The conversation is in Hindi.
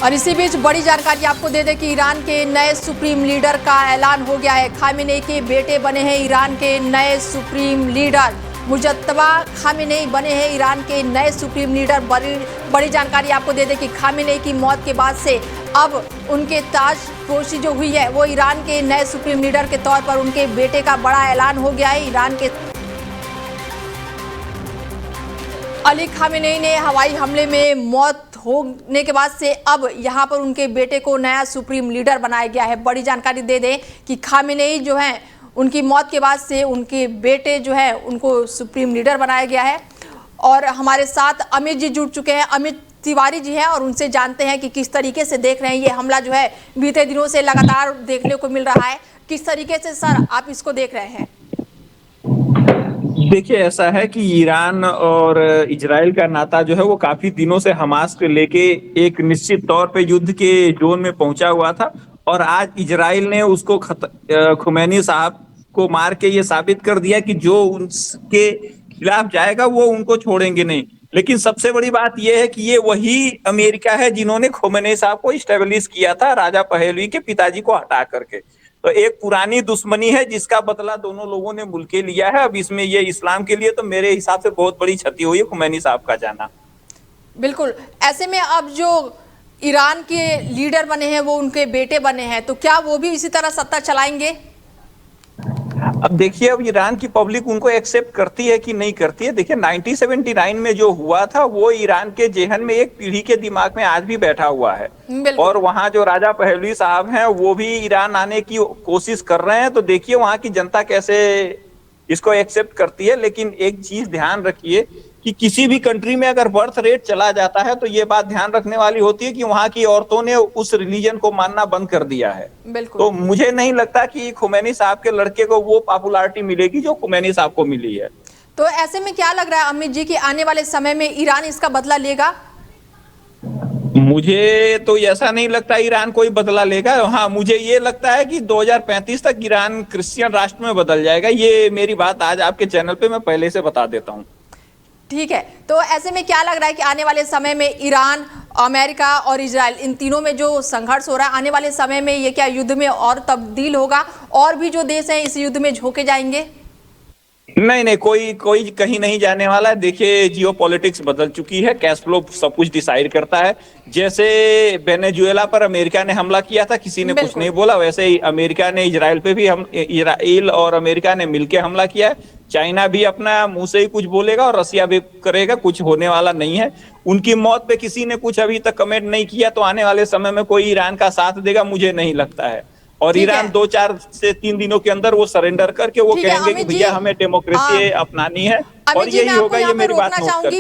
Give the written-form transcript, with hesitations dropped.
और इसी बीच बड़ी जानकारी आपको दे दें कि ईरान के नए सुप्रीम लीडर का ऐलान हो गया है। खामेनेई के बेटे बने हैं ईरान के नए सुप्रीम लीडर। मुजत्तबा खामेनेई बने हैं ईरान के नए सुप्रीम लीडर। बड़ी जानकारी आपको दे दें कि खामेनेई की मौत के बाद से अब उनके ताजपोशी जो हुई है वो ईरान के नए सुप्रीम लीडर के तौर पर उनके बेटे का बड़ा ऐलान हो गया है। ईरान के अली खामेनेई ने हवाई हमले में मौत होने के बाद से अब यहां पर उनके बेटे को नया सुप्रीम लीडर बनाया गया है। बड़ी जानकारी दे दें कि खामेनेई जो हैं उनकी मौत के बाद से उनके बेटे जो है उनको सुप्रीम लीडर बनाया गया है। और हमारे साथ अमित जी जुड़ चुके हैं। अमित तिवारी जी हैं और उनसे जानते हैं कि किस तरीके से देख रहे हैं ये हमला जो है बीते दिनों से लगातार देखने को मिल रहा है। किस तरीके से सर आप इसको देख रहे हैं? देखिए, ऐसा है कि ईरान और इजराइल का नाता जो है वो काफी दिनों से हमास को लेके एक निश्चित तौर पे युद्ध के जोन में पहुंचा हुआ था। और आज इजराइल ने उसको खुमैनी साहब को मार के ये साबित कर दिया कि जो उनके खिलाफ जाएगा वो उनको छोड़ेंगे नहीं। लेकिन सबसे बड़ी बात यह है कि ये वही अमेरिका है जिन्होंने खुमैनी साहब को इस्टेब्लिश किया था राजा पहलवी के पिताजी को हटा करके। तो एक पुरानी दुश्मनी है जिसका बदला दोनों लोगों ने मिलके लिया है। अब इसमें ये इस्लाम के लिए तो मेरे हिसाब से बहुत बड़ी क्षति हुई है खुमैनी साहब का जाना। बिल्कुल। ऐसे में अब जो ईरान के लीडर बने हैं वो उनके बेटे बने हैं, तो क्या वो भी इसी तरह सत्ता चलाएंगे? अब देखिए, अब ईरान की पब्लिक उनको एक्सेप्ट करती है कि नहीं करती है। देखिए, 1979 में जो हुआ था वो ईरान के जेहन में एक पीढ़ी के दिमाग में आज भी बैठा हुआ है। और वहाँ जो राजा पहलवी साहब हैं वो भी ईरान आने की कोशिश कर रहे हैं। तो देखिए वहाँ की जनता कैसे इसको एक्सेप्ट करती है। लेकिन एक चीज ध्यान रखिए कि किसी भी कंट्री में अगर बर्थ रेट चला जाता है तो ये बात ध्यान रखने वाली होती है कि वहाँ की औरतों ने उस रिलीजन को मानना बंद कर दिया है। तो मुझे नहीं लगता कि खुमैनी साहब के लड़के को वो पॉपुलैरिटी मिलेगी जो खुमैनी साहब को मिली है। तो ऐसे में क्या लग रहा है अमित जी कि आने वाले समय में ईरान इसका बदला लेगा? मुझे तो ऐसा नहीं लगता ईरान कोई बदला लेगा। हाँ, मुझे ये लगता है कि 2035 तक ईरान क्रिश्चियन राष्ट्र में बदल जाएगा। ये मेरी बात आज आपके चैनल पे मैं पहले से बता देता हूँ। ठीक है। तो ऐसे में क्या लग रहा है कि आने वाले समय में ईरान, अमेरिका और इजराइल इन तीनों में जो संघर्ष हो रहा है आने वाले समय में ये क्या युद्ध में और तब्दील होगा और भी जो देश हैं इस युद्ध में झोंके जाएंगे? नहीं, कोई कहीं नहीं जाने वाला है। देखिए, जियोपॉलिटिक्स बदल चुकी है, कैश फ्लो सब कुछ डिसाइड करता है। जैसे वेनेजुएला पर अमेरिका ने हमला किया था, किसी ने कुछ नहीं बोला, वैसे ही अमेरिका ने इजराइल पे भी इजराइल और अमेरिका ने मिलकर हमला किया है। चाइना भी अपना मुंह से ही कुछ बोलेगा और रसिया भी करेगा, कुछ होने वाला नहीं है। उनकी मौत पे किसी ने कुछ अभी तक कमेंट नहीं किया। तो आने वाले समय में कोई ईरान का साथ देगा मुझे नहीं लगता है। और ईरान 2-4 से 3 दिनों के अंदर वो सरेंडर करके वो कहेंगे कि भैया हमें डेमोक्रेसी अपनानी है। और यही होगा, ये मेरी बात नोट करके